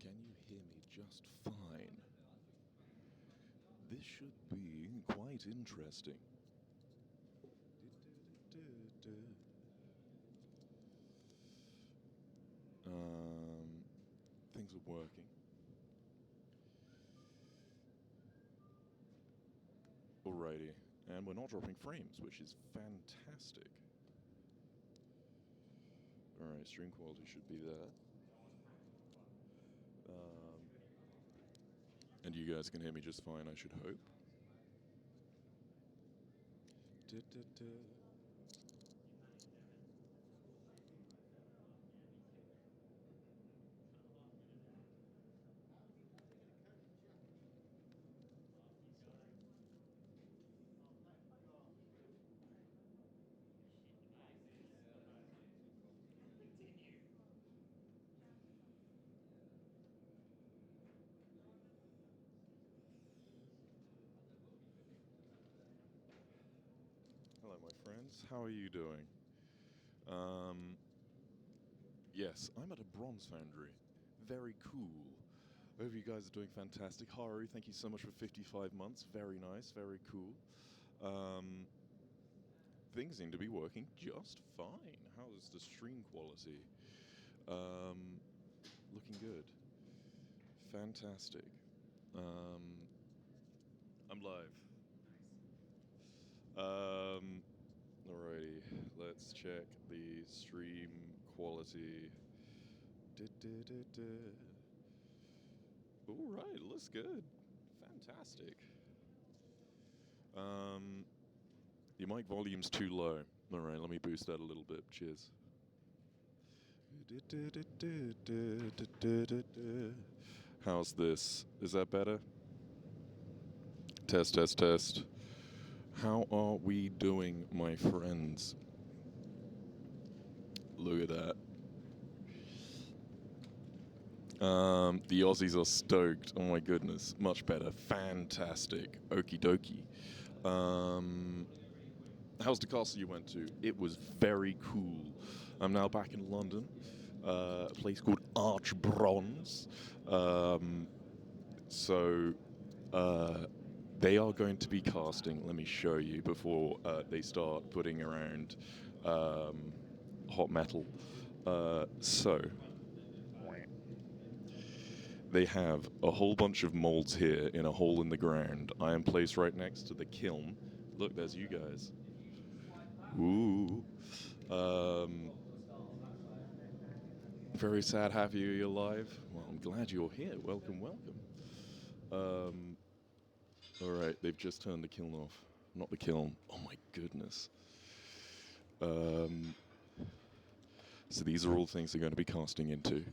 Can you hear me just fine? This should be quite interesting. Things are working. Alrighty, and we're not dropping frames, which is fantastic. Alright, stream quality should be there. And you guys can hear me just fine, I should hope. Hello, my friends. How are you doing? Yes, I'm at a Bronze Foundry. Very cool. I hope you guys are doing fantastic. Haru, thank you so much for 55 months. Very nice, very cool. Things seem to be working just fine. How's the stream quality? Looking good. Fantastic. I'm live. Alrighty, let's check the stream quality. Alright, it looks good. Fantastic. Your mic volume's too low. Alright, let me boost that a little bit. Cheers. How's this? Is that better? Test, test, test. How are we doing, my friends? Look at that. The Aussies are stoked. Oh my goodness. Much better. Fantastic. Okie dokie. How's the castle you went to? It was very cool. I'm now back in London. A place called Arch Bronze. They are going to be casting. Let me show you before they start putting around hot metal. They have a whole bunch of molds here in a hole in the ground. I am placed right next to the kiln. Look, there's you guys. Ooh. Very sad, happy you're alive. Well, I'm glad you're here. Welcome, welcome. Alright, they've just turned the kiln off. Not the kiln. Oh my goodness. So these are all things they're going to be casting into.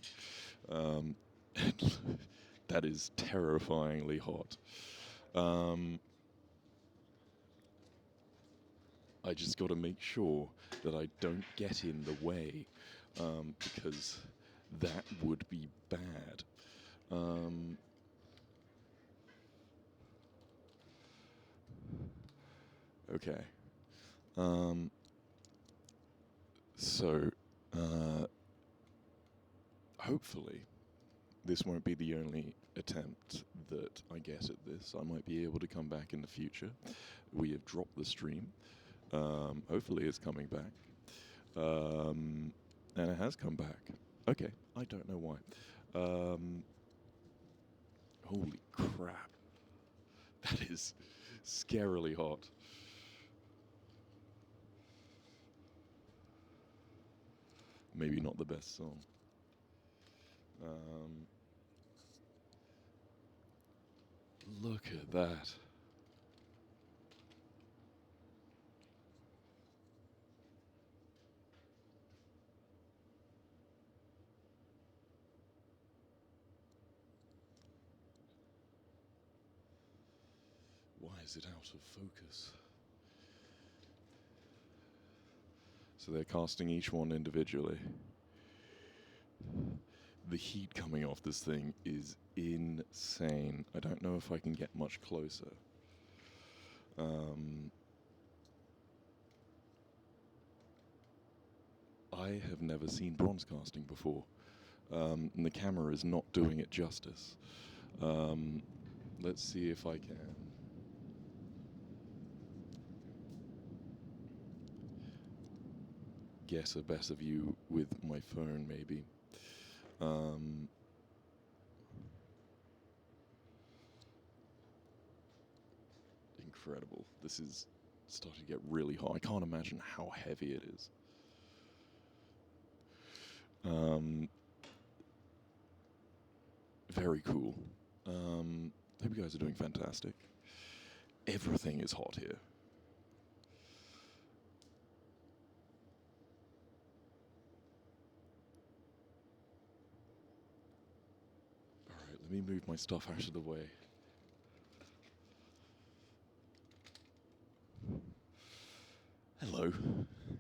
That is terrifyingly hot. I just got to make sure that I don't get in the way, because that would be bad. Okay. So, hopefully, this won't be the only attempt that I get at this. I might be able to come back in the future. We have dropped the stream. Hopefully it's coming back. And it has come back. Okay, I don't know why. Holy crap. That is scarily hot. Maybe not the best song. Look at that. Why is it out of focus? So they're casting each one individually. The heat coming off this thing is insane. I don't know if I can get much closer. I have never seen bronze casting before. and the camera is not doing it justice. Let's see if I can get a better view with my phone, maybe. Incredible. This is starting to get really hot. I can't imagine how heavy it is. Very cool. Hope you guys are doing fantastic. Everything is hot here. Alright, let me move my stuff out of the way. Hello.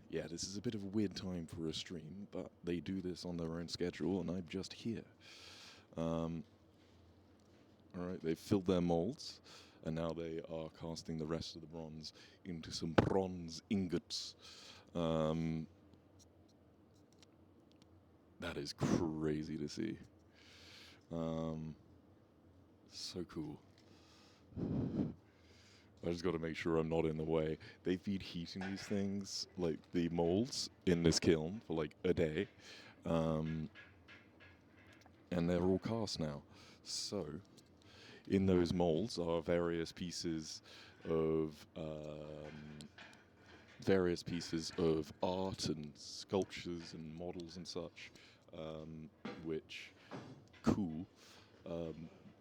Yeah, this is a bit of a weird time for a stream, but they do this on their own schedule, and I'm just here. Alright, they've filled their molds, and now they are casting the rest of the bronze into some bronze ingots. That is crazy to see. So cool. I just got to make sure I'm not in the way. They've been heating these things, like the molds, in this kiln for like a day. And they're all cast now. So, in those molds are various pieces of art and sculptures and models and such, which cool,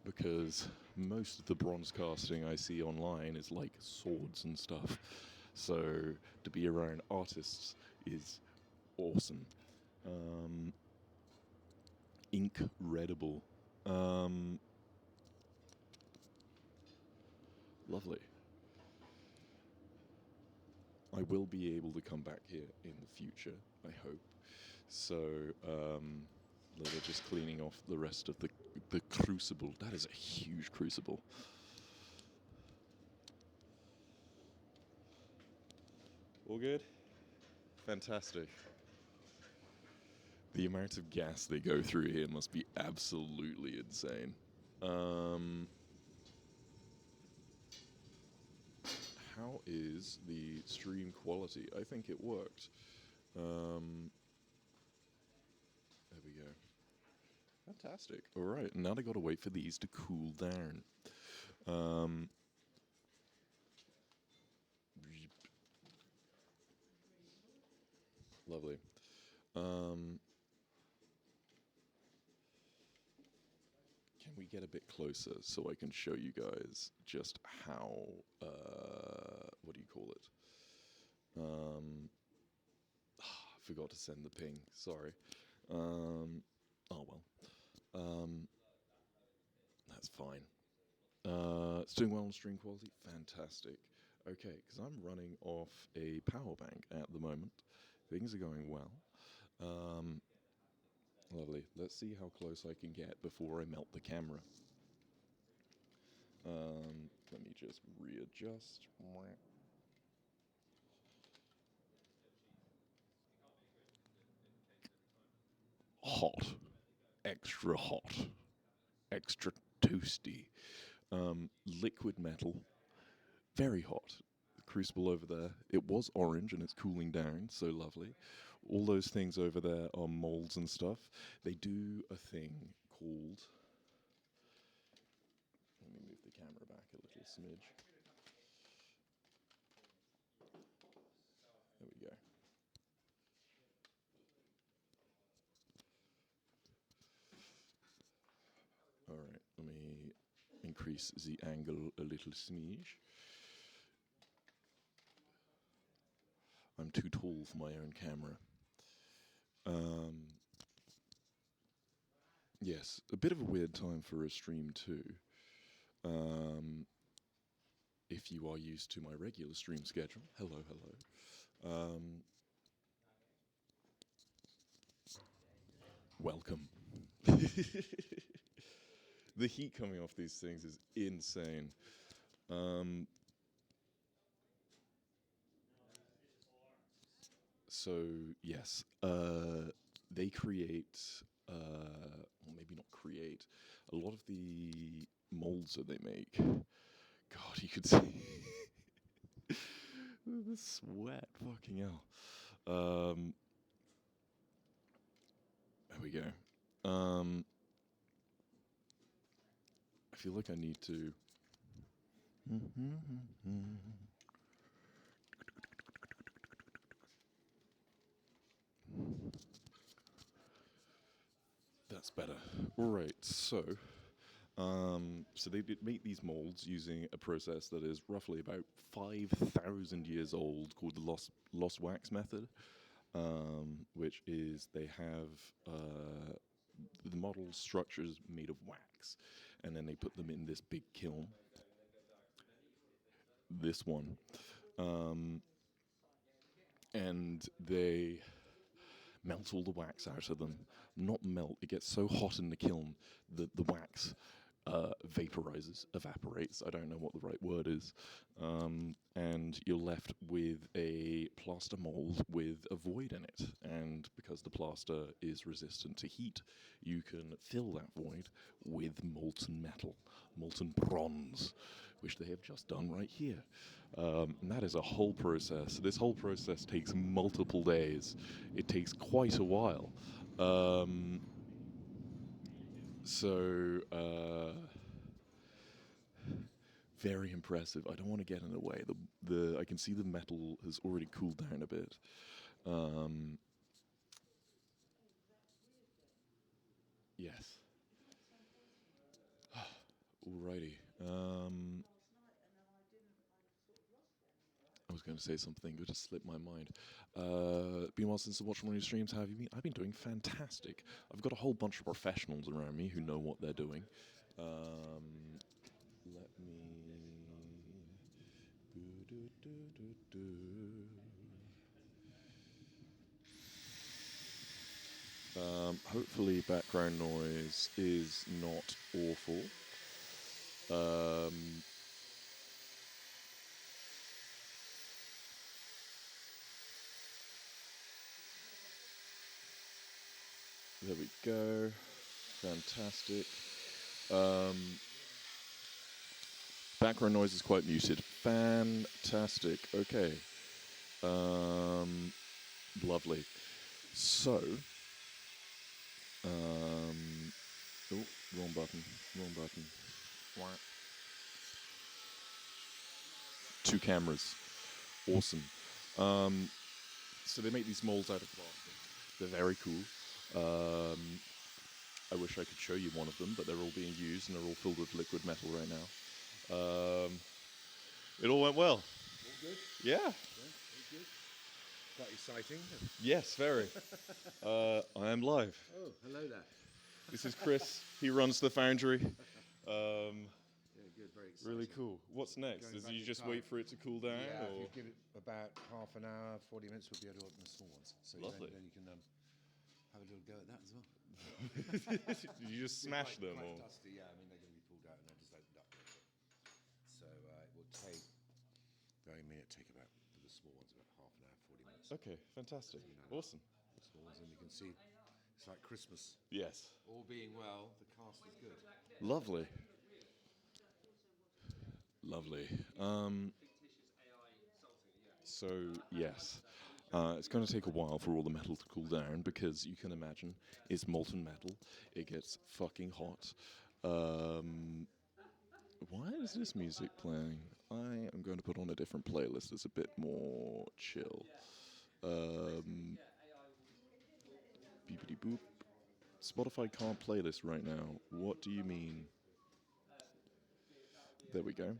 because most of the bronze casting I see online is like swords and stuff. So to be around artists is awesome. Incredible. Lovely. I will be able to come back here in the future, I hope. So, they're just cleaning off the rest of the crucible. That is a huge crucible. All good? Fantastic. The amount of gas they go through here must be absolutely insane. How is the stream quality? I think it worked. There we go. Fantastic. All right, now they got to wait for these to cool down. Lovely. Can we get a bit closer so I can show you guys just how, what do you call it? I forgot to send the ping, sorry. Oh well. That's fine. It's doing well on stream quality, fantastic. Okay, because I'm running off a power bank at the moment. Things are going well. Lovely. Let's see how close I can get before I melt the camera. Let me just readjust. Hot. Extra hot. Extra toasty. Liquid metal. Very hot. The crucible over there. It was orange and it's cooling down. So lovely. All those things over there are molds and stuff. They do a thing called... Let me move the camera back a little smidge. There we go. Alright, let me increase the angle a little smidge. I'm too tall for my own camera. Yes, a bit of a weird time for a stream too. If you are used to my regular stream schedule, hello. Welcome. The heat coming off these things is insane. So yes, they create or maybe not create, a lot of the molds that they make. God, you could see the sweat. Fucking hell. There we go. I feel like I need to. That's better. All right, so they make these molds using a process that is roughly about 5,000 years old, called the lost wax method, which is they have the model structures made of wax, and then they put them in this big kiln. This one, and they melt all the wax out of them. Not melt, it gets so hot in the kiln that the wax evaporates. I don't know what the right word is. And you're left with a plaster mold with a void in it. And because the plaster is resistant to heat, you can fill that void with molten metal, molten bronze, which they have just done right here. And that is a whole process. This whole process takes multiple days. It takes quite a while. Very impressive. I don't want to get in the way. I can see the metal has already cooled down a bit. Yes. Alrighty. I was going to say something, but it just slipped my mind. Been a while since I watched one of your streams. How have you been? I've been doing fantastic. I've got a whole bunch of professionals around me who know what they're doing. Let me. Hopefully, background noise is not awful. There we go. Fantastic. Background noise is quite muted. Fantastic. Okay. Lovely. So. Oh, wrong button. Wrong button. Two cameras. Awesome. So they make these molds out of plastic. They're very cool. I wish I could show you one of them, but they're all being used and they're all filled with liquid metal right now. It all went well. All good? Yeah. All good. Quite exciting. Yes, very. I am live. Oh, hello there. This is Chris. He runs the Foundry. Yeah, good. Very exciting. Really cool. What's next? Going Is back you in just time. wait for it to cool down? Yeah, or? if you give it about half an hour, 40 minutes, we'll be able to open the small ones. So Lovely. Then you can have a little go at that as well. Did you just smash them? Quite Or? dusty, yeah. I mean, they're going to be pulled out and they're just opened up. So it will take, take about, for the small ones, about half an hour, 40 minutes. Okay, fantastic. Awesome. The small ones, and you can see it's like Christmas. Yes. All being well, the cast is good. Lovely. Lovely. So, yes. It's going to take a while for all the metal to cool down because you can imagine it's molten metal. It gets fucking hot. Why is this music playing? I am going to put on a different playlist that's a bit more chill. Beepity boop. Spotify can't play this right now. What do you mean? There we go.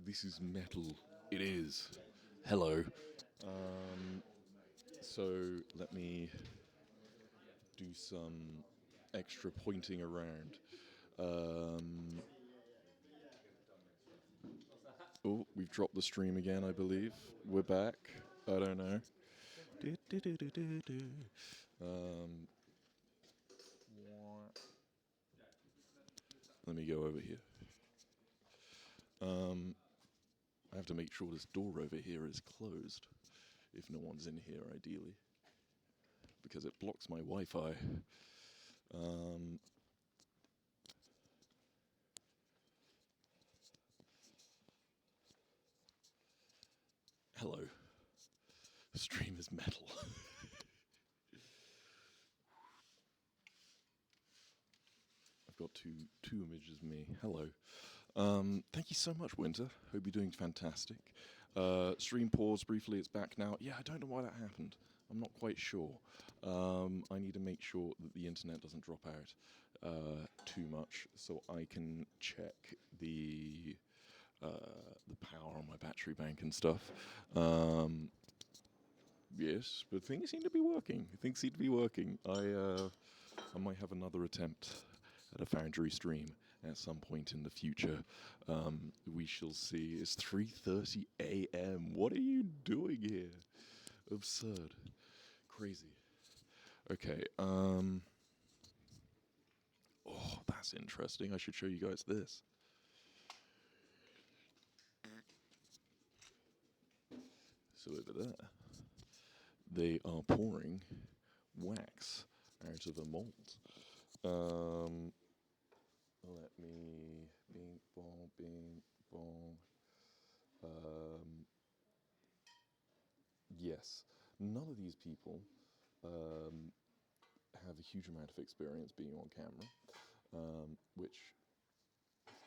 This is metal. It is. Hello. So let me do some extra pointing around. Oh, we've dropped the stream again, I believe. We're back. I don't know. Let me go over here. I have to make sure this door over here is closed, if no one's in here, ideally. because it blocks my Wi-Fi. Hello. Stream is metal. I've got two images of me. Hello. Thank you so much, Winter. Hope you're doing fantastic. Stream paused briefly. It's back now. Yeah, I don't know why that happened. I'm not quite sure. I need to make sure that the internet doesn't drop out too much, so I can check the power on my battery bank and stuff. Yes, but things seem to be working. I might have another attempt at a Foundry stream at some point in the future. We shall see. It's 3:30 a.m. What are you doing here? Absurd. Crazy. Okay, oh, that's interesting. I should show you guys this. So over there, they are pouring wax out of a mold. Let me bing bong bing bong. Yes, none of these people have a huge amount of experience being on camera, which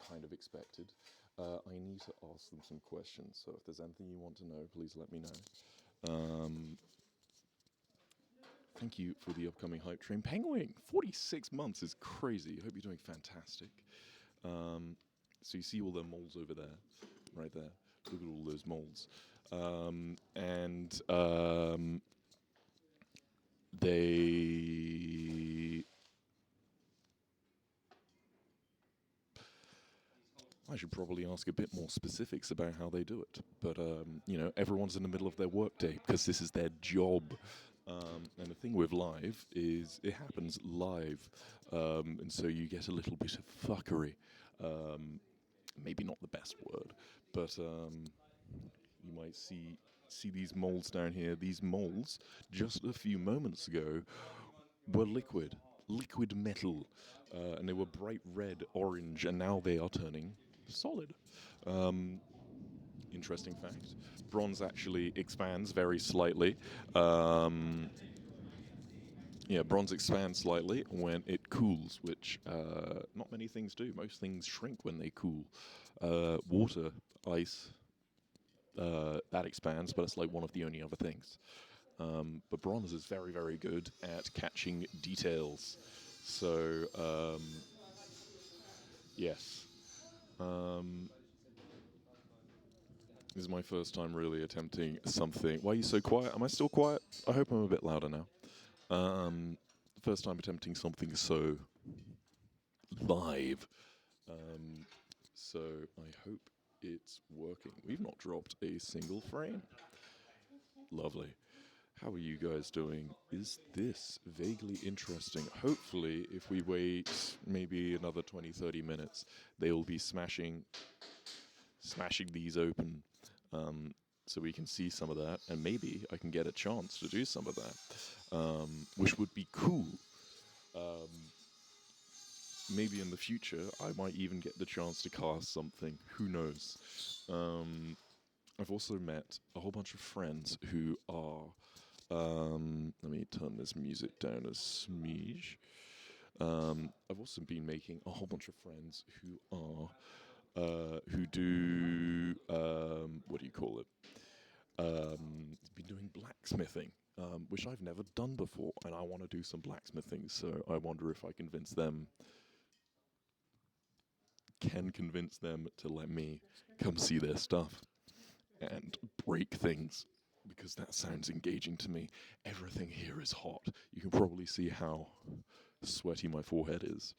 kind of expected. I need to ask them some questions, so if there's anything you want to know, please let me know. Thank you for the upcoming hype train. Penguin, 46 months is crazy. I hope you're doing fantastic. So you see all the molds over there, right there. Look at all those molds. I should probably ask a bit more specifics about how they do it. But, everyone's in the middle of their workday because this is their job. And the thing with live is it happens live. And so you get a little bit of fuckery. Maybe not the best word, but you might see these molds down here. These molds, just a few moments ago, were liquid metal, and they were bright red, orange, and now they are turning solid. Interesting fact. Bronze actually expands very slightly. Bronze expands slightly when it cools, which not many things do. Most things shrink when they cool. Water, ice, that expands, but it's like one of the only other things. But bronze is very, very good at catching details. So, yes. This is my first time really attempting something. Why are you so quiet? Am I still quiet? I hope I'm a bit louder now. First time attempting something so live. So I hope it's working. We've not dropped a single frame. Lovely. How are you guys doing? Is this vaguely interesting? Hopefully, if we wait maybe another 20, 30 minutes, they will be smashing these open, so we can see some of that, and maybe I can get a chance to do some of that, which would be cool. Maybe in the future, I might even get the chance to cast something. Who knows? I've also met a whole bunch of friends who are... let me turn this music down a smidge. I've also been making a whole bunch of friends who are... who do... what do you call it? Been doing blacksmithing, which I've never done before, and I want to do some blacksmithing, so I wonder if I can convince them to let me come see their stuff and break things, because that sounds engaging to me. Everything here is hot. You can probably see how sweaty my forehead is.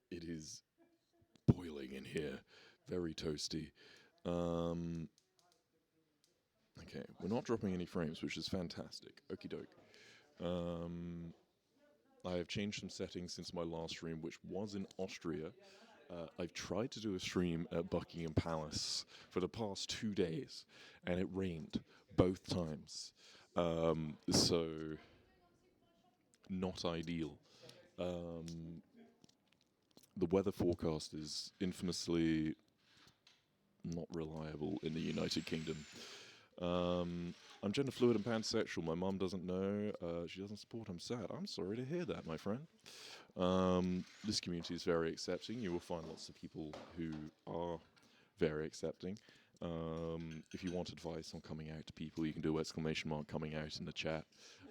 It is boiling in here, very toasty. Okay, we're not dropping any frames, which is fantastic. Okie doke. I have changed some settings since my last stream, which was in Austria. I've tried to do a stream at Buckingham Palace for the past 2 days, and it rained both times. So not ideal. Um, the weather forecast is infamously not reliable in the United Kingdom. I'm gender fluid and pansexual. My mum doesn't know. She doesn't support. I'm sad. I'm sorry to hear that, my friend. This community is very accepting. You will find lots of people who are very accepting. If you want advice on coming out to people, you can do ! coming out in the chat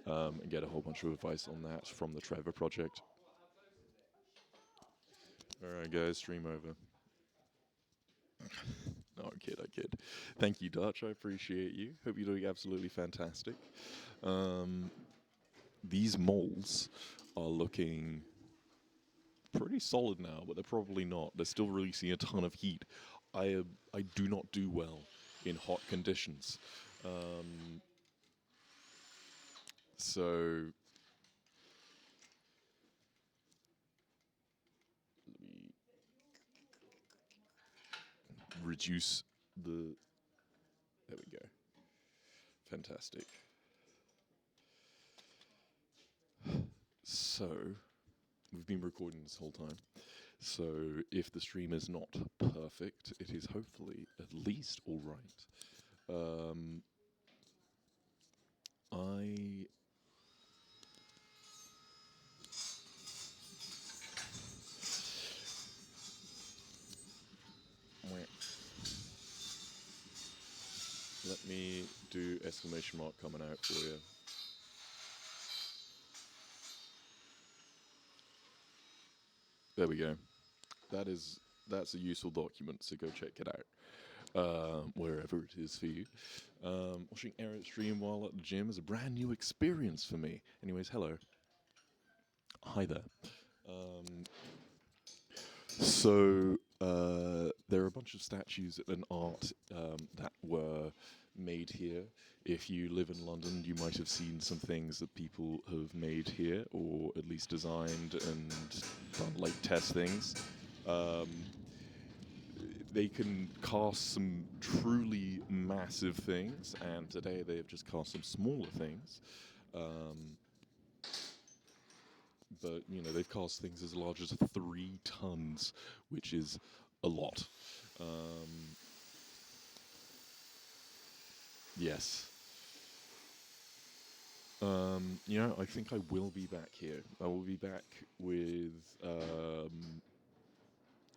and get a whole bunch of advice on that from the Trevor Project. Alright guys, stream over. No, I kid. Thank you, Dutch. I appreciate you. Hope you're doing absolutely fantastic. These moles are looking pretty solid now, but they're probably not. They're still releasing a ton of heat. I do not do well in hot conditions. So let me reduce the. There we go. Fantastic. So we've been recording this whole time. So if the stream is not perfect, it is hopefully at least all right. Let me do ! coming out for you. There we go. That's a useful document, so go check it out. Wherever it is for you. Watching Eret stream while at the gym is a brand new experience for me. Anyways, hello. Hi there. There are a bunch of statues and art that were made here. If you live in London, you might have seen some things that people have made here, or at least designed and done like test things. They can cast some truly massive things, and today they have just cast some smaller things. But you know, they've cast things as large as 3 tons, which is a lot. Yes. You know, I think I will be back here. I will be back with,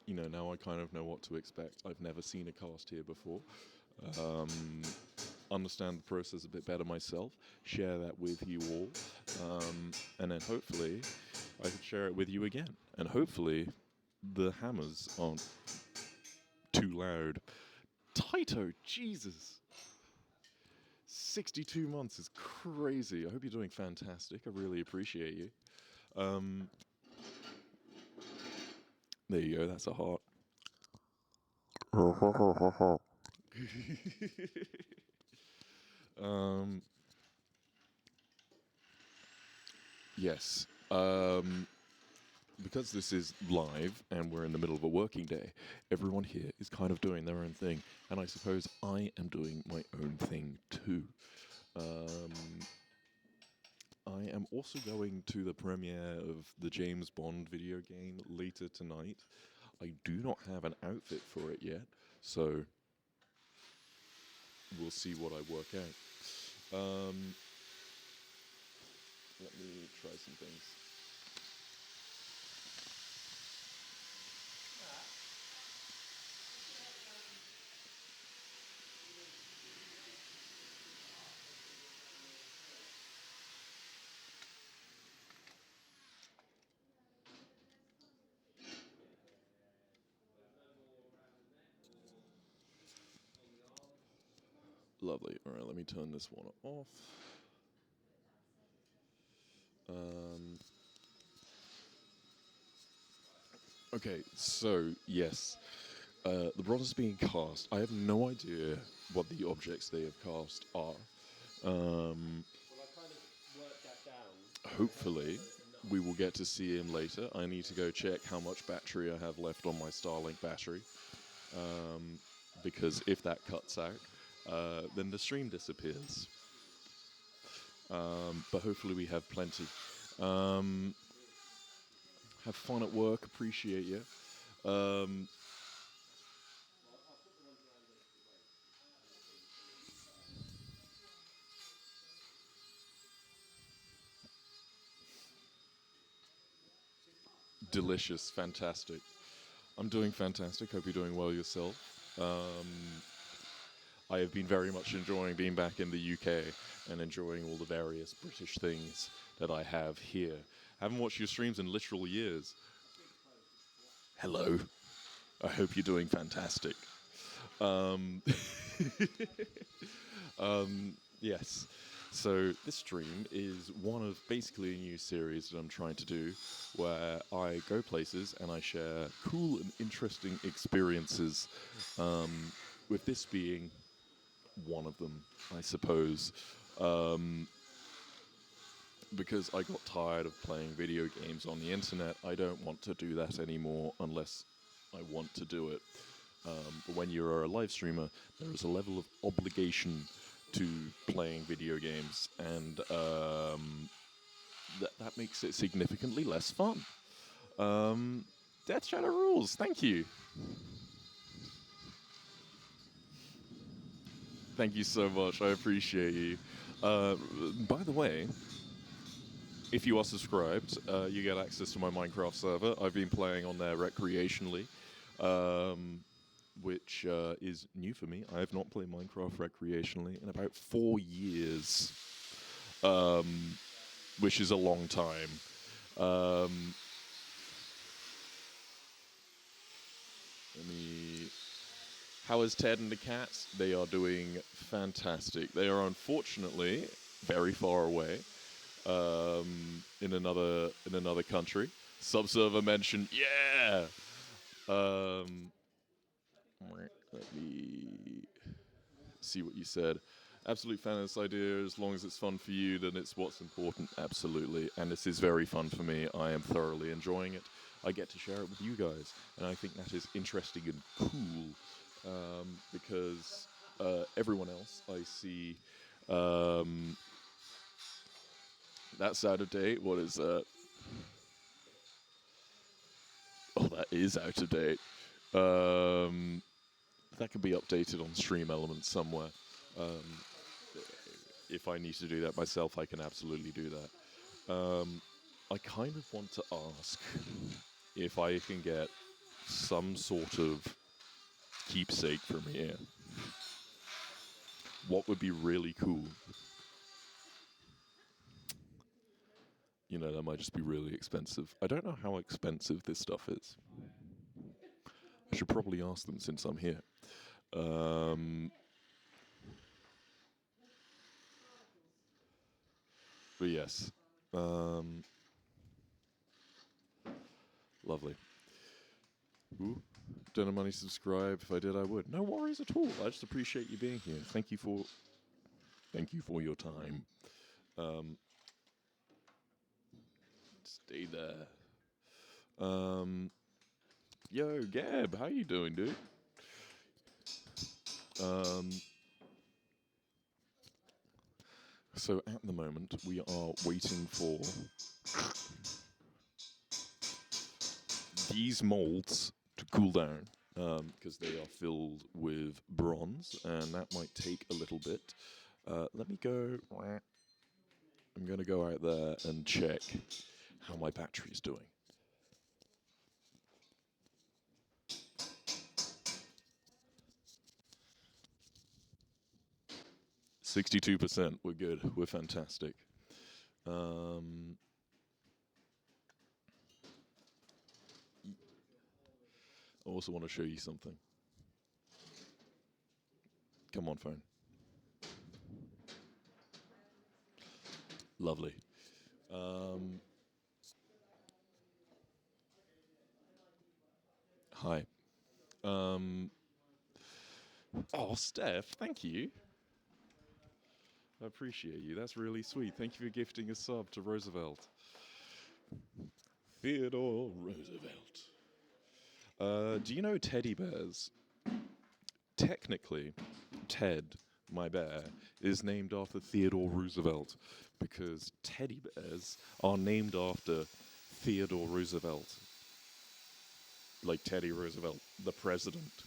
you know, now I kind of know what to expect. I've never seen a cast here before. Understand the process a bit better myself, share that with you all, and then hopefully I can share it with you again. And hopefully the hammers aren't too loud. Taito, Jesus! 62 months is crazy. I hope you're doing fantastic. I really appreciate you. There you go, that's a heart. Yes. Because this is live and we're in the middle of a working day, everyone here is kind of doing their own thing. And I suppose I am doing my own thing too. I am also going to the premiere of the James Bond video game later tonight. I do not have an outfit for it yet, so we'll see what I work out. Let me try some things. Lovely. All right, let me turn this one off. Okay, so yes, the bronze is being cast. I have no idea what the objects they have cast are. Well, I kind of worked that down. Hopefully, we will get to see him later. I need to go check how much battery I have left on my Starlink battery, because if that cuts out, then the stream disappears. but hopefully we have plenty. Have fun at work. Appreciate you. Delicious, fantastic. I'm doing fantastic. Hope you're doing well yourself. I have been very much enjoying being back in the UK and enjoying all the various British things that I have here. Haven't watched your streams in literal years. Hello. I hope you're doing fantastic. Yes. So this stream is one of basically a new series that I'm trying to do where I go places and I share cool and interesting experiences, with this being one of them, I suppose. Because I got tired of playing video games on the internet, I don't want to do that anymore unless I want to do it. But when you're a live streamer, there is a level of obligation to playing video games, and that makes it significantly less fun. Death Shadow rules, thank you. Thank you so much, I appreciate you. By the way, if you are subscribed, you get access to my Minecraft server. I've been playing on there recreationally, which is new for me. I have not played Minecraft recreationally in about 4 years, which is a long time. How is Ted and the cats? They are doing fantastic. They are unfortunately very far away, in another country. Subserver mentioned, yeah. Let me see what you said. Absolute fan of this idea. As long as it's fun for you, then it's what's important. Absolutely. And this is very fun for me. I am thoroughly enjoying it. I get to share it with you guys. And I think that is interesting and cool, because everyone else I see... that's out of date. What is that? Oh, that is out of date. That can be updated on Stream Elements somewhere. If I need to do that myself, I can absolutely do that. I kind of want to ask if I can get some sort of keepsake from here. What would be really cool? You know, that might just be really expensive. I don't know how expensive this stuff is. I should probably ask them since I'm here. But yes. Lovely. Ooh. Don't have money to subscribe. If I did, I would. No worries at all. I just appreciate you being here. Thank you for your time. Stay there. Yo, Gab, how you doing, dude? So at the moment, we are waiting for these molds to cool down, because they are filled with bronze, and that might take a little bit. Let me go... I'm going to go out there and check how my battery's doing. %. We're good. We're fantastic. I also want to show you something. Come on, phone. Lovely. Hi. Oh, Steph, thank you. I appreciate you. That's really sweet. Thank you for gifting a sub to Roosevelt. Theodore Roosevelt. Do you know teddy bears? Technically, Ted my bear, is named after Theodore Roosevelt because teddy bears are named after Theodore Roosevelt. Like Teddy Roosevelt, the president.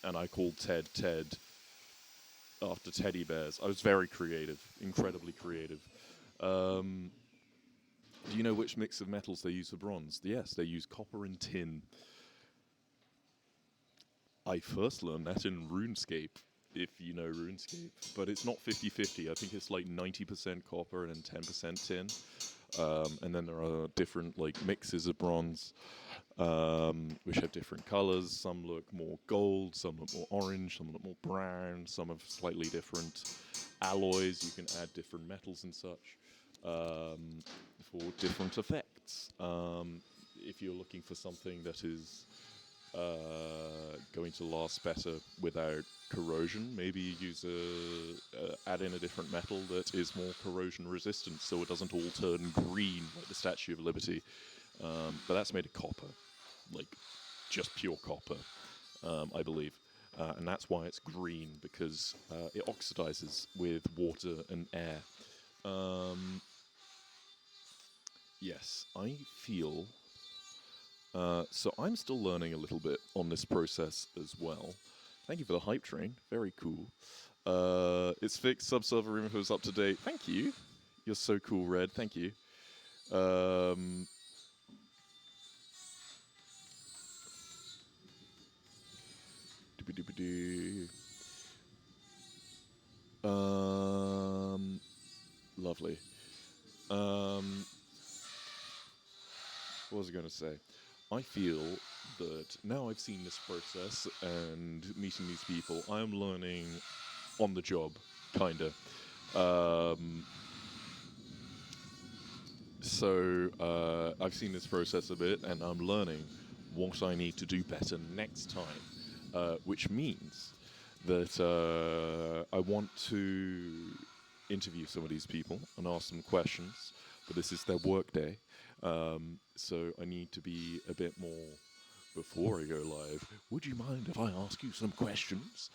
And I called Ted after teddy bears. I was very creative, incredibly creative. Do you know which mix of metals they use for bronze? Yes, they use copper and tin. I first learned that in RuneScape, if you know RuneScape. But it's not 50-50. I think it's like 90% copper and 10% tin. And then there are different like mixes of bronze, which have different colors. Some look more gold, some look more orange, some look more brown, some have slightly different alloys. You can add different metals and such for different effects. If you're looking for something that is going to last better without corrosion, maybe you use add in a different metal that is more corrosion resistant, so it doesn't all turn green like the Statue of Liberty. But that's made of copper, like just pure copper, I believe, and that's why it's green, because it oxidizes with water and air. Yes, I feel. So I'm still learning a little bit on this process as well. Thank you for the hype train. Very cool. It's fixed. Subserver info is up to date. Thank you. You're so cool, Red. Thank you. Lovely. What was I going to say? I feel that now I've seen this process and meeting these people, I'm learning on the job, kind of. So I've seen this process a bit, and I'm learning what I need to do better next time, which means that I want to interview some of these people and ask them questions, but this is their work day. So I need to be a bit more, before I go live, would you mind if I ask you some questions?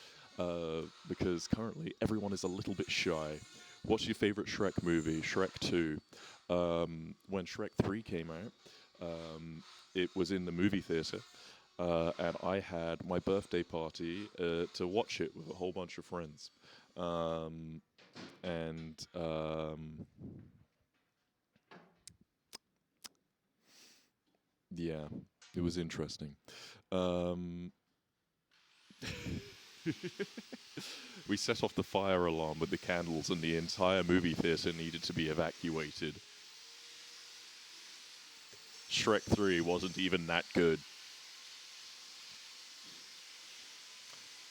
Because currently everyone is a little bit shy. What's your favorite Shrek movie? Shrek 2. When Shrek 3 came out, it was in the movie theater, and I had my birthday party to watch it with a whole bunch of friends. Yeah, it was interesting. We set off the fire alarm with the candles, and the entire movie theater needed to be evacuated. Shrek 3 wasn't even that good.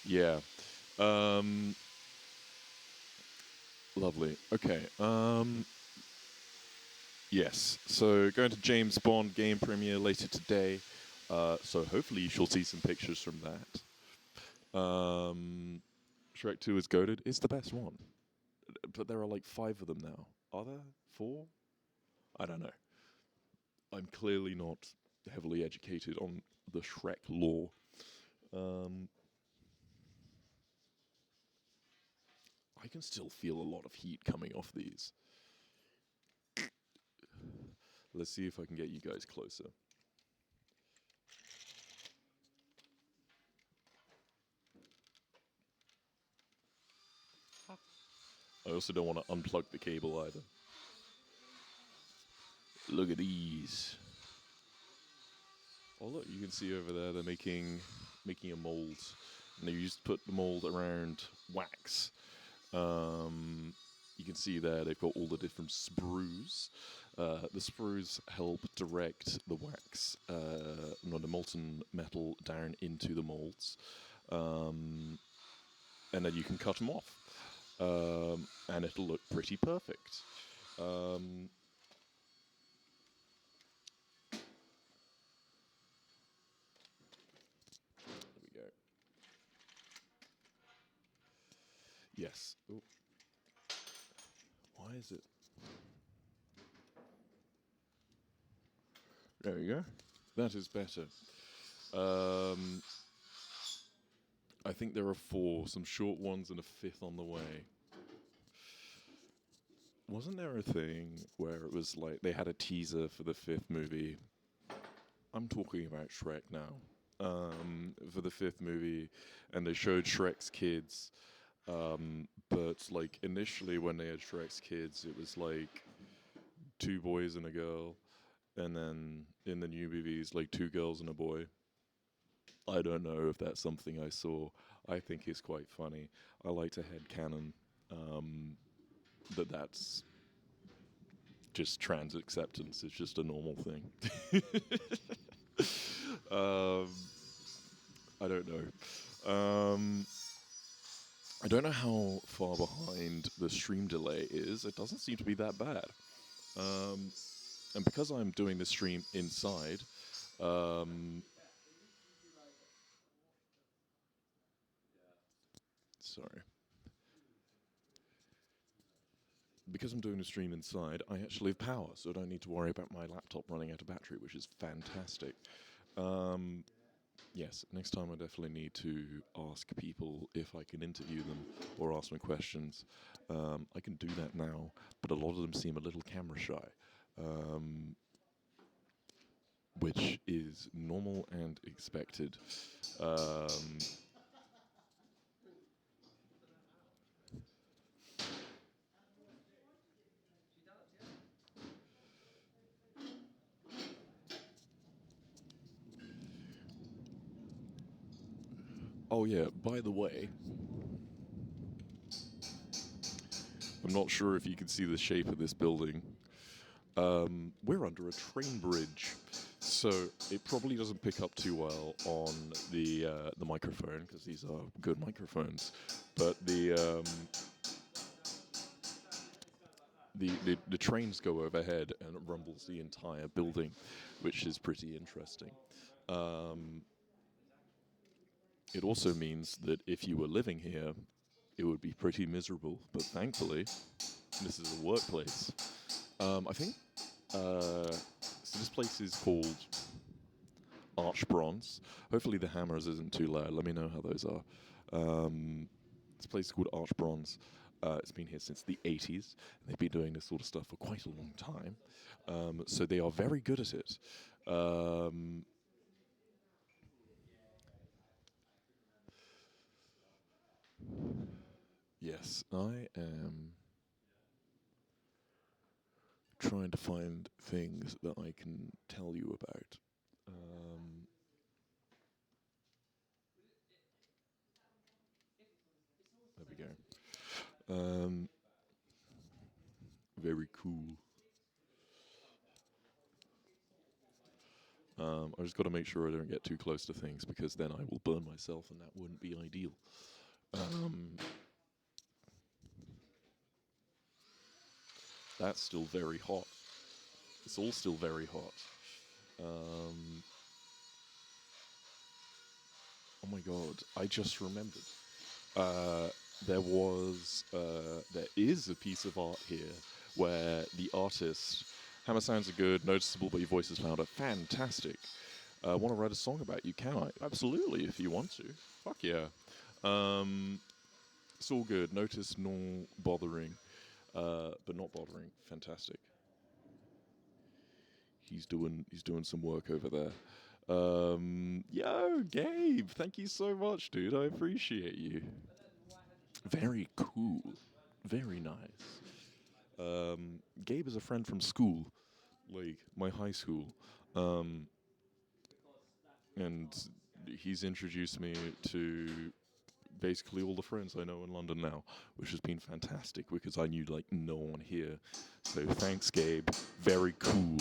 Yeah. Lovely. Okay. Yes. So going to James Bond game premiere later today. So hopefully you shall see some pictures from that. Shrek 2 is goated. It's the best one. But there are like 5 of them now. Are there? 4? I don't know. I'm clearly not heavily educated on the Shrek lore. I can still feel a lot of heat coming off these. Let's see if I can get you guys closer. I also don't want to unplug the cable either. Look at these. Oh look, you can see over there they're making a mold. And they used to put the mold around wax. You can see there they've got all the different sprues. The sprues help direct the wax, the molten metal down into the molds. And then you can cut them off. And it'll look pretty perfect. There we go. Yes. Ooh. Why is it? There we go. That is better. I think there are 4, some short ones and a 5th on the way. Wasn't there a thing where it was like they had a teaser for the 5th movie? I'm talking about Shrek now. For the 5th movie, and they showed Shrek's kids. But like initially, when they had Shrek's kids, it was like 2 boys and a girl, and then in the new movies, like 2 girls and a boy. I don't know if that's something I saw. I think it's quite funny. I like to headcanon that's just trans acceptance. It's just a normal thing. I don't know. I don't know how far behind the stream delay is. It doesn't seem to be that bad. And because I'm doing the stream inside, sorry. Because I'm doing the stream inside, I actually have power, so I don't need to worry about my laptop running out of battery, which is fantastic. Yes, next time I definitely need to ask people if I can interview them or ask them questions. I can do that now, but a lot of them seem a little camera shy, which is normal and expected. Oh yeah, by the way, I'm not sure if you can see the shape of this building. We're under a train bridge, so it probably doesn't pick up too well on the microphone because these are good microphones. But the trains go overhead and it rumbles the entire building, which is pretty interesting. It also means that if you were living here, it would be pretty miserable. But thankfully, this is a workplace. I think so. This place is called Arch Bronze. Hopefully the hammers isn't too loud. Let me know how those are. This place is called Arch Bronze. It's been here since the 80s. And they've been doing this sort of stuff for quite a long time. So they are very good at it. Yes, I am trying to find things that I can tell you about. There we go. Very cool. I just got to make sure I don't get too close to things because then I will burn myself and that wouldn't be ideal. That's still very hot. It's all still very hot. Oh my god, I just remembered. There is a piece of art here where the artist, hammer sounds are good, noticeable, but your voice is louder. Fantastic. Want to write a song about you? Can I? Absolutely, if you want to. Fuck yeah. It's all good. Notice, no bothering, but not bothering. Fantastic. He's doing some work over there. Yo, Gabe, thank you so much, dude. I appreciate you. Very cool. Very nice. Gabe is a friend from school, like my high school. And he's introduced me to basically all the friends I know in London now, which has been fantastic because I knew like no one here. So thanks, Gabe. Very cool.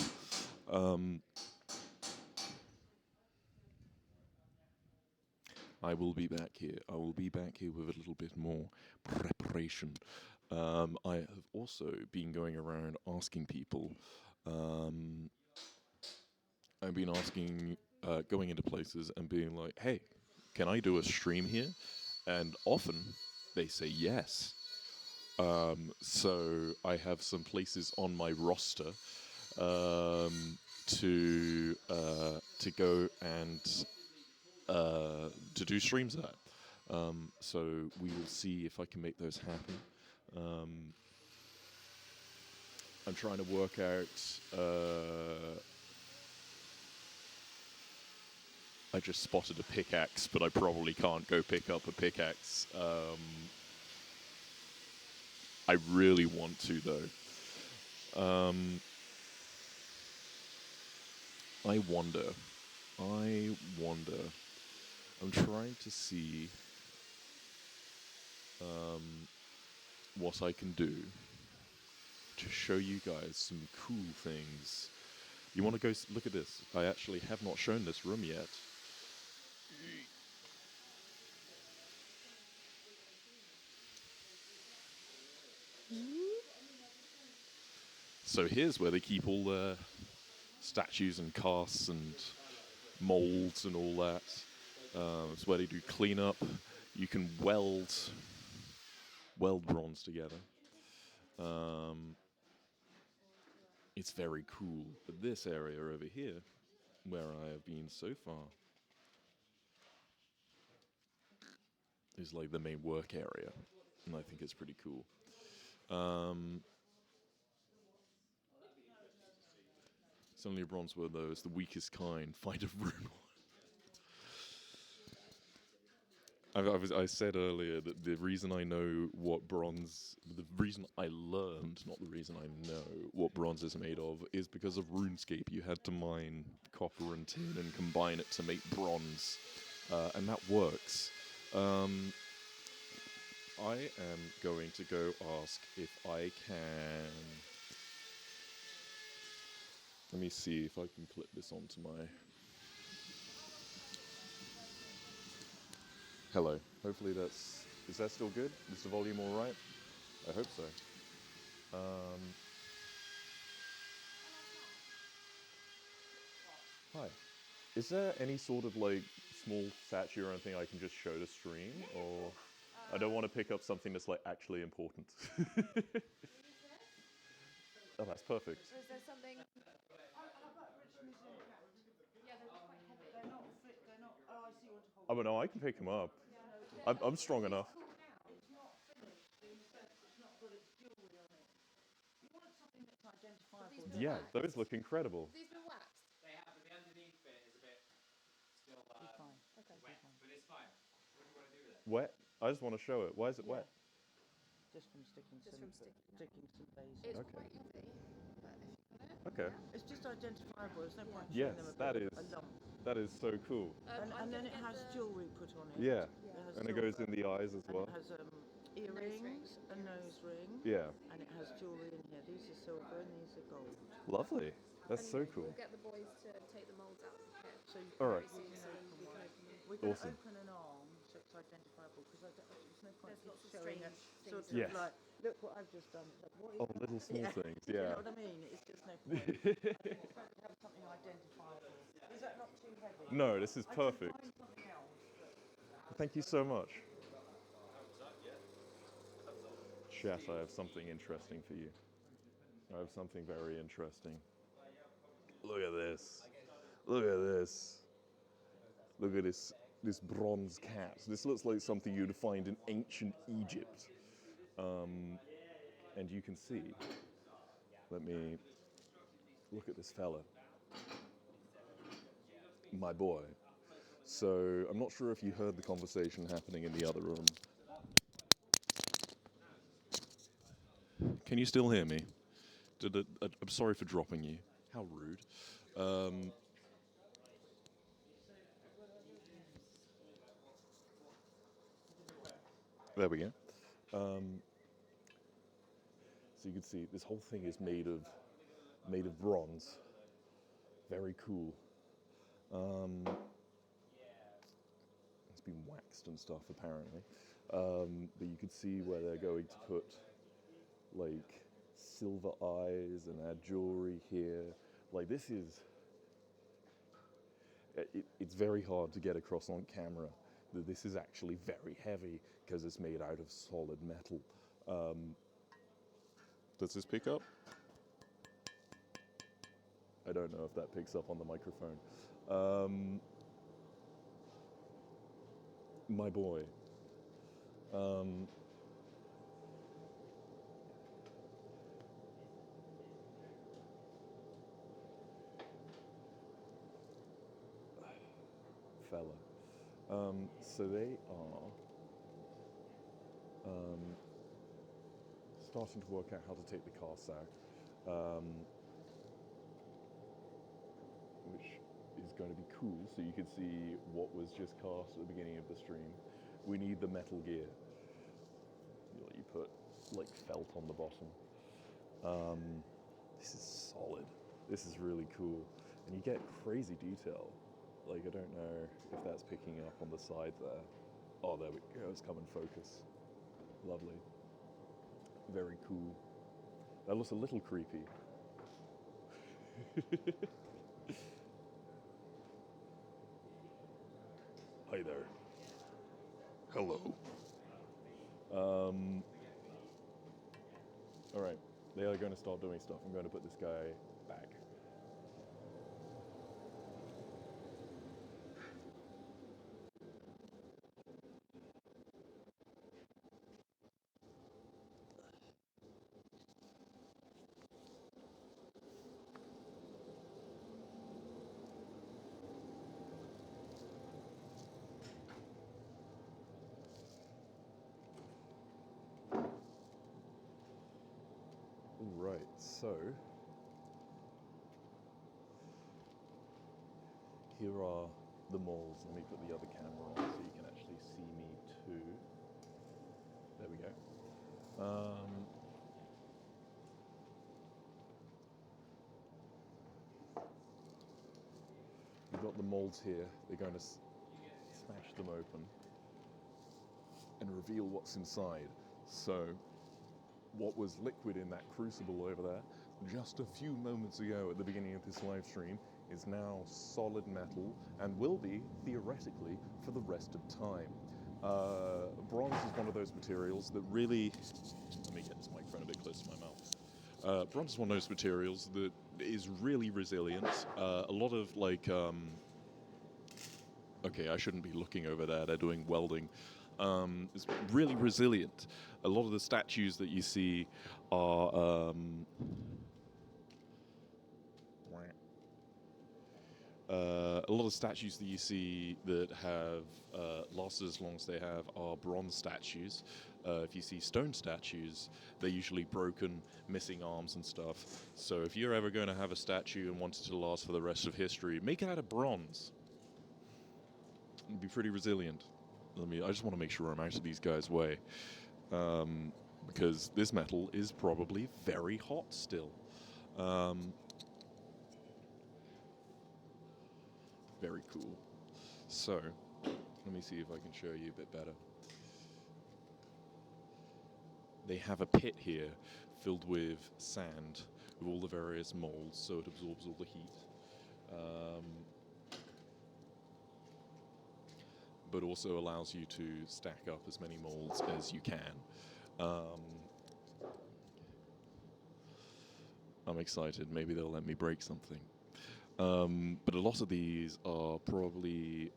I will be back here. I will be back here with a little bit more preparation. I have also been going around asking people. I've been asking, going into places and being like, hey, can I do a stream here? And often they say yes. So I have some places on my roster to go and to do streams at. So we will see if I can make those happen. I'm trying to work out. I just spotted a pickaxe, but I probably can't go pick up a pickaxe. I really want to, though. I wonder. I'm trying to see what I can do to show you guys some cool things. You want to go look at this? I actually have not shown this room yet. So here's where they keep all their statues and casts and molds and all that. It's where they do cleanup. You can weld bronze together. It's very cool. But this area over here, where I have been so far, is like the main work area, and I think it's pretty cool. It's only a bronze word though. It's the weakest kind. Find a rune. I said earlier that the reason I know what bronze, the reason I learned, not the reason I know what bronze is made of, is because of RuneScape. You had to mine copper and tin and combine it to make bronze, and that works. I am going to go ask if I can. Let me see if I can clip this onto my. Hello. Hopefully is that still good? Is the volume all right? I hope so. Hi. Is there any sort of like small statue or anything I can just show to stream, or I don't want to pick up something that's like actually important. Oh, that's perfect. Or is there something? Yeah, they're quite heavy. They're not. Oh, I see what to hold. Oh, but no, I can pick him up. I'm strong enough. It's not finished in the sense it's not got its jewellery on it. You want something that's identifiable. Yeah, those look incredible. Have these been waxed? They have, but the underneath bit is a bit still Fine. Okay. wet, but it's fine. What do you want to do with it? Wet? I just want to show it. Why is it wet? Just from sticking Just some from sticking base. It's Okay. quite heavy, but if you got it. Okay. It's just identifiable. There's no point Yes, showing them that a is. lump. That is so cool. And then it has jewellery put on it. Yeah. It has And it goes in silver, the eyes as and well. it has earrings, a nose ring, Yeah. and it has jewellery in here. These are silver and these are gold. Lovely. That's so cool. We'll get the boys to take the moulds out of the pit. So you All right. Very soon, so then we can open them. we're going Awesome. to open an arm so it's identifiable because there's no point There's lots of showing strange it sort of Yes. like, look what I've just done. Like, what is Oh, that? little small things. You Yeah. know what I mean? It's just no point. I think it's better to have something identifiable. Is that not too heavy? No, this is I can perfect. find something else, but Thank you so much. Chat, I have something interesting for you. I have something very interesting. Look at this. Look at this. Look at this bronze cat. This looks like something you'd find in ancient Egypt. And you can see, let me look at this fella. My boy. So I'm not sure if you heard the conversation happening in the other room. Can you still hear me? I'm sorry for dropping you. How rude. There we go. So you can see this whole thing is made of bronze. Very cool. It's been waxed and stuff apparently. But you can see where they're going to put like silver eyes and add jewelry here. Like this is. It's very hard to get across on camera that this is actually very heavy because it's made out of solid metal. Does this pick up? I don't know if that picks up on the microphone. My boy, Um, fella. So they are starting to work out how to take the casts out, which is going to be cool. So you can see what was just cast at the beginning of the stream. We need the metal gear. You put like felt on the bottom. This is solid. This is really cool, and you get crazy detail. Like, I don't know if that's picking up on the side there. Oh, there we go. It's come in focus. Lovely. Very cool. That looks a little creepy. Hi there. Hello. All right. They are going to start doing stuff. I'm going to put this guy back. Right, so here are the molds. Let me put the other camera on so you can actually see me too. There we go. We've got the molds here. They're going to smash them open and reveal what's inside. So what was liquid in that crucible over there just a few moments ago at the beginning of this live stream is now solid metal and will be, theoretically, for the rest of time. Bronze is one of those materials that really... Let me get this microphone a bit close to my mouth. Bronze is one of those materials that is really resilient. A lot of, like... Okay, I shouldn't be looking over there. They're doing welding. It's really resilient. A lot of the statues that you see are... a lot of statues that you see that have lasted as long as they have are bronze statues. If you see stone statues, they're usually broken, missing arms and stuff. So if you're ever going to have a statue and want it to last for the rest of history, make it out of bronze. It'd be pretty resilient. I just want to make sure I'm out of these guys' way. Because this metal is probably very hot still. Very cool. So, let me see if I can show you a bit better. They have a pit here filled with sand with all the various molds, so it absorbs all the heat. But also allows you to stack up as many molds as you can. I'm excited. Maybe they'll let me break something. But a lot of these are probably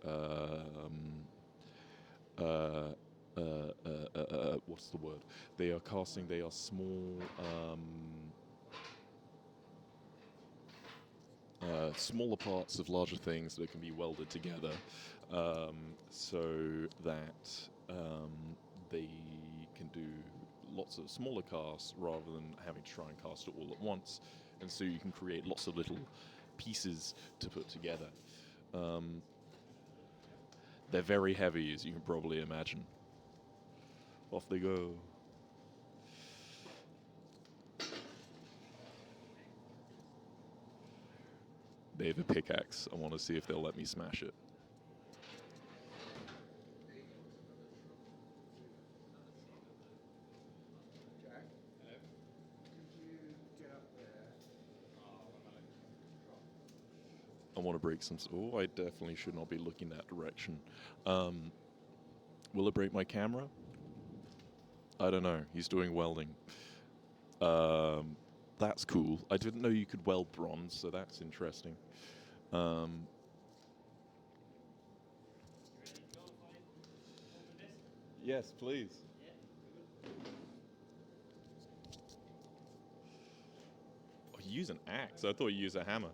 what's the word? They are casting. They are small, smaller parts of larger things that can be welded together, so that they can do lots of smaller casts rather than having to try and cast it all at once. And so you can create lots of little pieces to put together. They're very heavy, as you can probably imagine. Off they go. They have a pickaxe. I want to see if they'll let me smash it. I want to break some... Oh, I definitely should not be looking that direction. Will it break my camera? I don't know. He's doing welding. That's cool. I didn't know you could weld bronze, so that's interesting. Yes, please. Oh, you use an axe. I thought you used a hammer.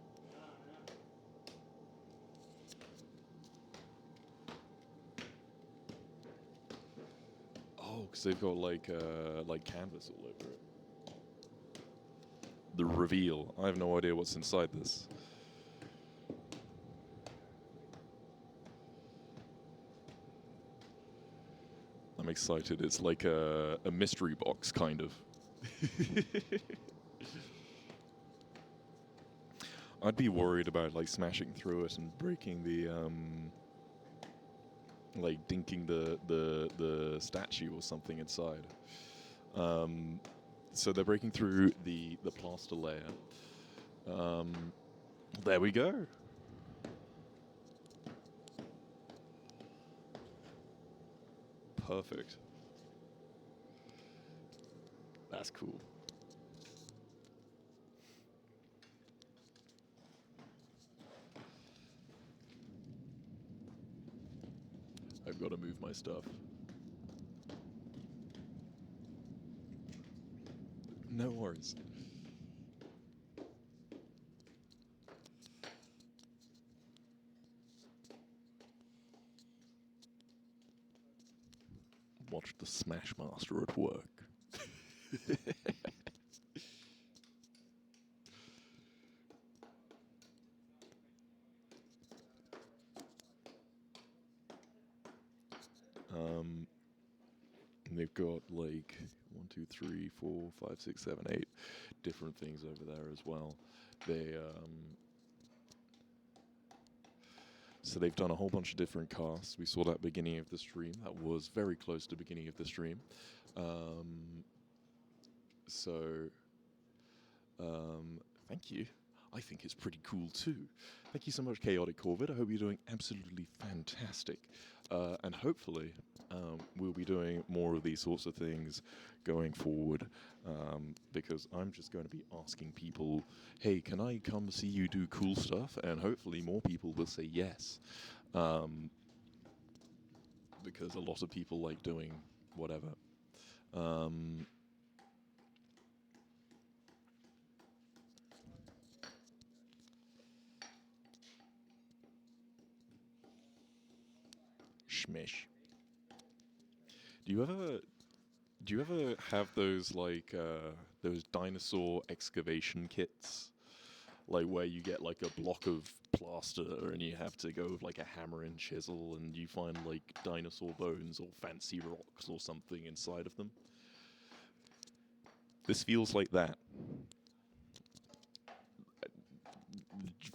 Oh, because they've got like canvas all over it. The reveal. I have no idea what's inside this. I'm excited. It's like a mystery box, kind of. I'd be worried about like smashing through it and breaking the like dinking the statue or something inside. So they're breaking through the plaster layer. There we go. Perfect. That's cool. I've got to move my stuff. No worries. Watch the Smash Master at work. And they've got like 1, 2, 3, 4, 5, 6, 7, 8 different things over there as well. So they've done a whole bunch of different casts. We saw that beginning of the stream. That was very close to beginning of the stream. Thank you. I think it's pretty cool too. Thank you so much, Chaotic Corvid. I hope you're doing absolutely fantastic. And hopefully, we'll be doing more of these sorts of things going forward, because I'm just going to be asking people, hey, can I come see you do cool stuff? And hopefully more people will say yes. Because a lot of people like doing whatever. Shmish. Do you ever have those like those dinosaur excavation kits, like where you get like a block of plaster and you have to go with like a hammer and chisel and you find like dinosaur bones or fancy rocks or something inside of them? This feels like that. It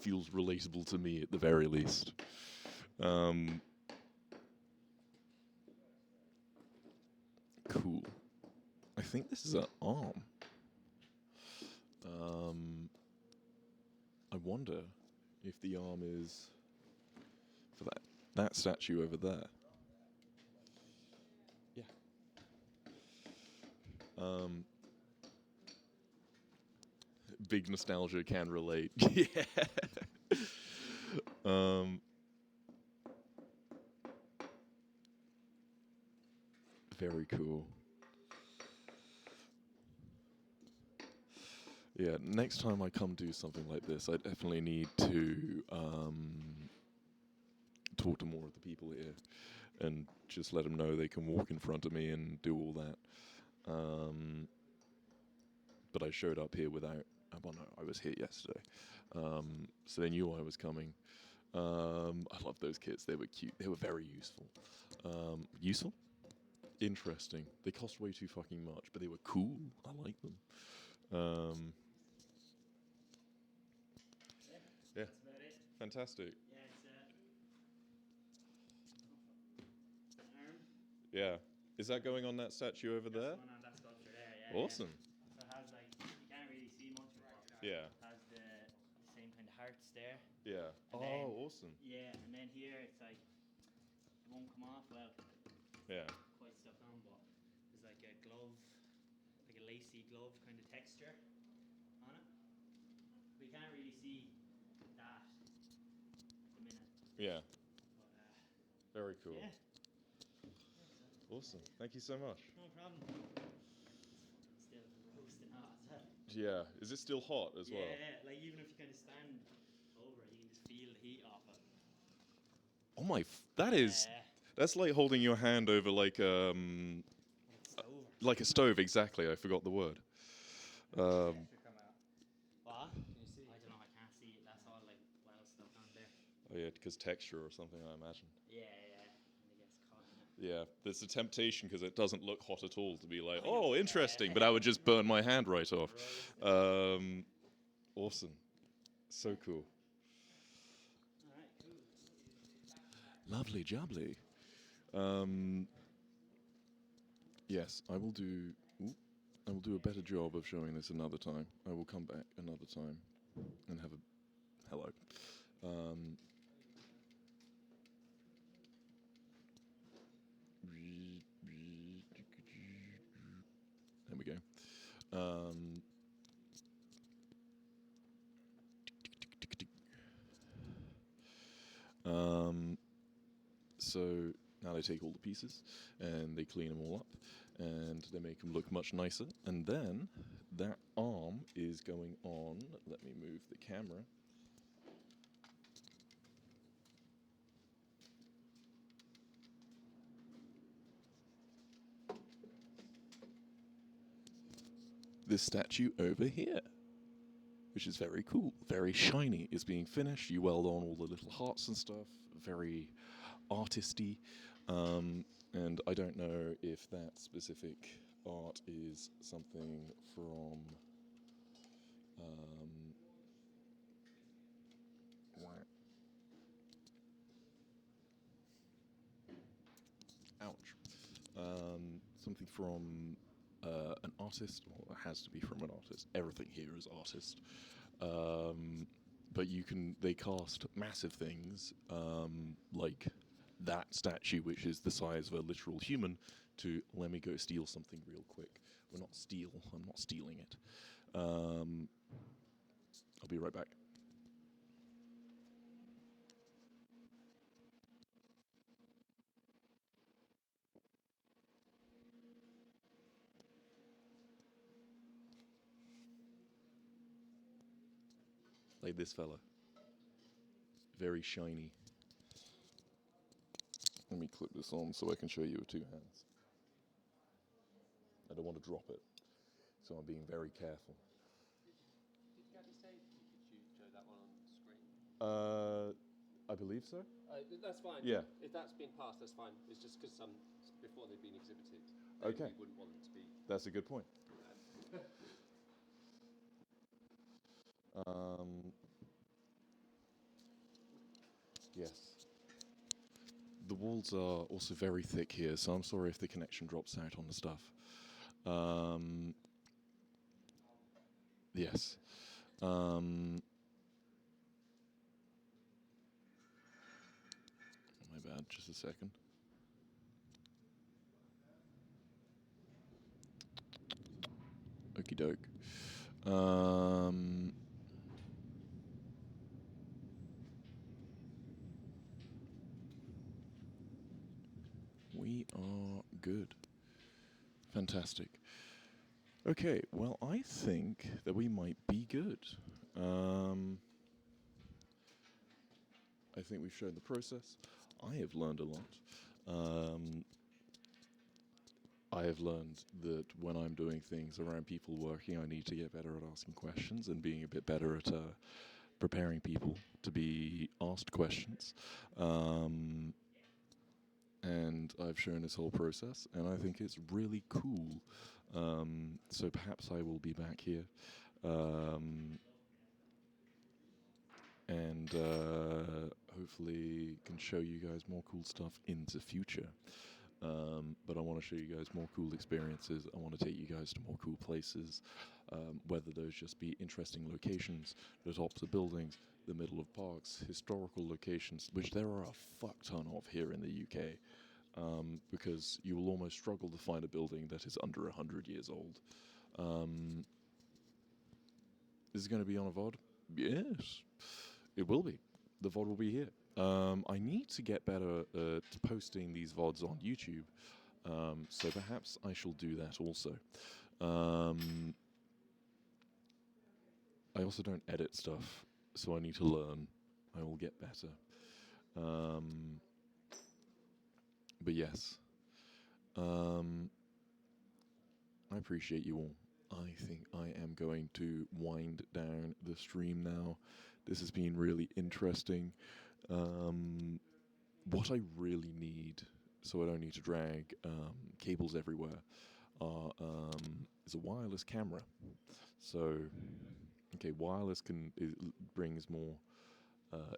feels relatable to me at the very least. Cool. I think this is an arm. I wonder if the arm is for that statue over there. Yeah. Big nostalgia, can relate. Yeah. Very cool. Yeah, next time I come do something like this, I definitely need to talk to more of the people here and just let them know they can walk in front of me and do all that. But I showed up here without... Well, no, I was here yesterday. So they knew I was coming. I love those kits. They were cute. They were very useful. Useful? Interesting. They cost way too fucking much, but they were cool. I like them. Yeah. That's about it. Fantastic. Yeah, it's arm. Yeah. Is that going on that statue over there? That's one on that sculpture there, yeah. Awesome. Yeah. So it has like, you can't really see much of it. Yeah. It has the same kind of hearts there. Yeah. And then- Awesome. Yeah, and then here it's like, it won't come off well. Yeah. Quite stuck on, but there's like a glove, like a lacy glove kind of texture on it. We can't really see that at the minute. Yeah. But Very cool. yeah. Awesome. Thank you so much. No problem. Still roasting hot as well. Yeah. Is it still hot as well? Yeah, like even if you kind of stand over it, you can just feel the heat off it. Oh my! That is. Yeah, That's like holding your hand over like like a stove. like a stove. Exactly. I forgot the word. What? Can you see? I don't know. I can't see it. That's all like well stuck on there. Oh yeah, because texture or something, I imagine. Yeah, and it gets caught in it. Yeah, there's a temptation because it doesn't look hot at all to be like, I know, oh, yeah. interesting, but I would just burn my hand right off. Right. Awesome. So cool. All right, cool. Lovely jubbly. Yes, I will do. I will do a better job of showing this another time. I will come back another time and have a hello. There we go. So now they take all the pieces and they clean them all up and they make them look much nicer. And then that arm is going on. Let me move the camera. This statue over here, which is very cool, very shiny, is being finished. You weld on all the little hearts and stuff, very artisty. And I don't know if that specific art is something from something from an artist. Well, it has to be from an artist. Everything here is artist. But they cast massive things like that statue, which is the size of a literal human, to let me go steal something real quick. Well, not steal. I'm not stealing it. I'll be right back. Like this fella. Very shiny. Let me clip this on so I can show you with two hands. I don't want to drop it, so I'm being very careful. Did Gabby say you could show that one on screen? I believe so. That's fine. Yeah. If that's been passed, that's fine. It's just because before they've been exhibited, Okay. we wouldn't want them to be. That's a good point. Yes. The walls are also very thick here, so I'm sorry if the connection drops out on the stuff. Yes. My bad, just a second. Okie doke. We are good. Fantastic. Okay, well, I think that we might be good. I think we've shown the process. I have learned a lot. I have learned that when I'm doing things around people working, I need to get better at asking questions and being a bit better at preparing people to be asked questions. And I've shown this whole process, and I think it's really cool. So perhaps I will be back here. And hopefully can show you guys more cool stuff in the future. But I want to show you guys more cool experiences. I want to take you guys to more cool places, whether those just be interesting locations, the tops of buildings, the middle of parks, historical locations, which there are a fuck ton of here in the UK, because you will almost struggle to find a building that is under 100 years old. Is it going to be on a VOD? Yes, it will be. The VOD will be here. I need to get better at posting these VODs on YouTube, So perhaps I shall do that also. I also don't edit stuff, so I need to learn. I will get better. But yes, I appreciate you all. I think I am going to wind down the stream now. This has been really interesting. What I really need, so I don't need to drag cables everywhere, is a wireless camera. So, okay, wireless brings more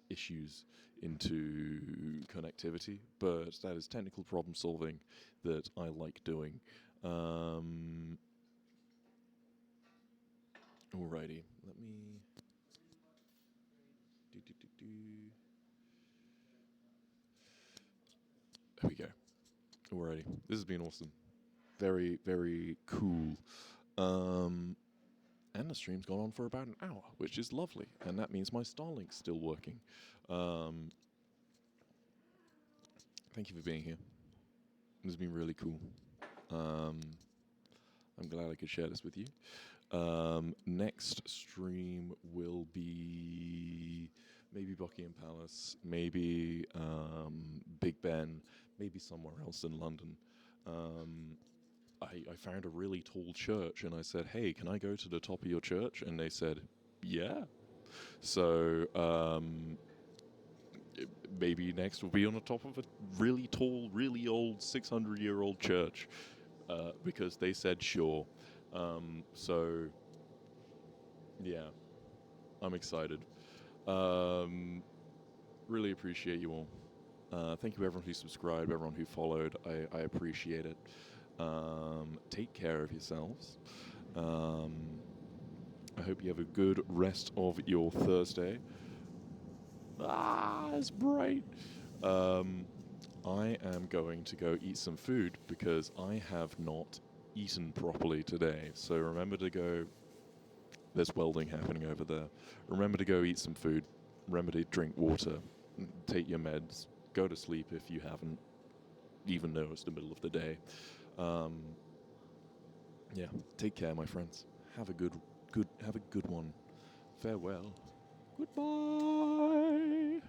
issues into connectivity, but that is technical problem solving that I like doing. Alrighty, let me. There we go. Alrighty, this has been awesome. Very, very cool. And the stream's gone on for about an hour, which is lovely, and that means my Starlink's still working. Thank you for being here. This has been really cool. I'm glad I could share this with you. Next stream will be maybe Buckingham Palace, maybe Big Ben, maybe somewhere else in London. I found a really tall church, and I said, hey, can I go to the top of your church? And they said, yeah. So maybe next we'll be on the top of a really tall, really old 600-year-old church, because they said sure. So yeah, I'm excited. Really appreciate you all. Thank you everyone who subscribed, everyone who followed. I appreciate it. Take care of yourselves. I hope you have a good rest of your Thursday. It's bright. I am going to go eat some food because I have not eaten properly today. So remember to go. There's welding happening over there. Remember to go eat some food. Remember to drink water. Take your meds. Go to sleep if you haven't, even though it's the middle of the day. Yeah, take care, my friends. Have a good one. Farewell. Goodbye.